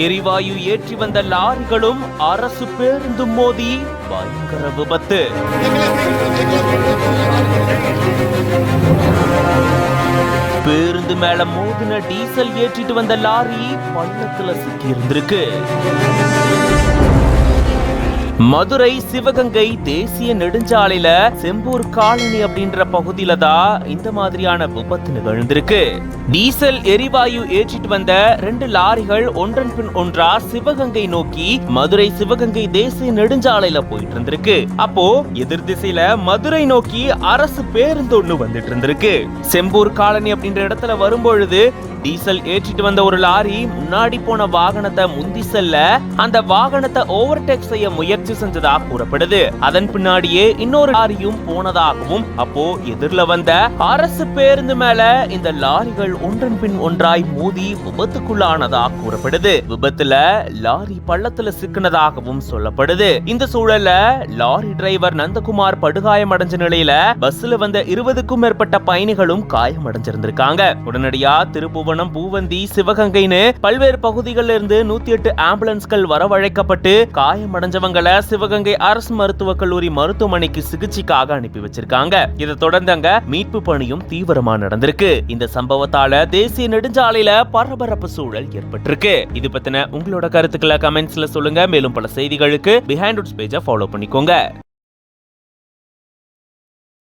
எரிவாயு ஏற்றி வந்த லாரிகளும் அரசு பேருந்தும் மோதி பயங்கர விபத்து. பேருந்து மேல மோதின டீசல் ஏற்றிட்டு வந்த லாரி பள்ளத்துல சிக்கி இருந்திருக்கு. மதுரை சிவகங்கை தேசிய நெடுஞ்சாலையில செம்பூர் காலனி அப்படின்ற பகுதியில தான் இந்த மாதிரியான விபத்து நிகழ்ந்திருக்கு. டீசல் எரிவாயு ஏற்றிட்டு வந்த 2 லாரிகள் ஒன்றன் பின் ஒன்றா சிவகங்கை நோக்கி மதுரை சிவகங்கை தேசிய நெடுஞ்சாலையில போயிட்டு இருந்திருக்கு. அப்போ எதிர் திசையில மதுரை நோக்கி அரசு பேருந்து ஒண்ணு வந்துட்டு இருந்திருக்கு. செம்பூர் காலனி அப்படின்ற இடத்துல வரும்பொழுது டீசல் ஏற்றிட்டு வந்த ஒரு லாரி முன்னாடி போன வாகனத்தை முந்தி செல்ல அந்த வாகனத்தை ஓவர்டேக் செய்ய முயற்சி செஞ்சதா கூறப்படுது. அதன் பின்னாடியே இன்னொரு லாரியும் போனதாகவும் அப்போ எதிர்ல வந்த அரசு பேருந்து மேல இந்த லாரிகள் ஒன்றன் பின் ஒன்றாய் மோதி விபத்துக்குள்ளானதா கூறப்படுது. விபத்துல லாரி பள்ளத்துல சிக்கினதாகவும் சொல்லப்படுது. இந்த சூழல்ல லாரி டிரைவர் நந்தகுமார் படுகாயம் அடைஞ்ச நிலையில பஸ்ல வந்த 20க்கும் மேற்பட்ட பயணிகளும் காயமடைஞ்சிருந்திருக்காங்க. உடனடியா திருப்புவனம், பூவந்தி, சிவகங்கைன்னு பல்வேறு பகுதிகளில் இருந்து 108 ஆம்புலன்ஸ்கள் வரவழைக்கப்பட்டு காயமடைஞ்சவங்களை சிவகங்கை அரசு மருத்துவக் கல்லூரி மருத்துவமனைக்கு சிகிச்சைக்காக அனுப்பி வச்சிருக்காங்க. இதை தொடர்ந்து அங்க மீட்பு பணியும் தீவிரமா நடந்திருக்கு. இந்த சம்பவத்தால தேசிய நெடுஞ்சாலையில பரபரப்பு சூழல் ஏற்பட்டிருக்கு. இது பத்தின உங்களோட கருத்துக்களை கமெண்ட்ஸ்ல சொல்லுங்க. மேலும் பல செய்திகளுக்கு பிஹைண்ட் ரூட்ஸ் பேஜை ஃபாலோ பண்ணிக்கோங்க.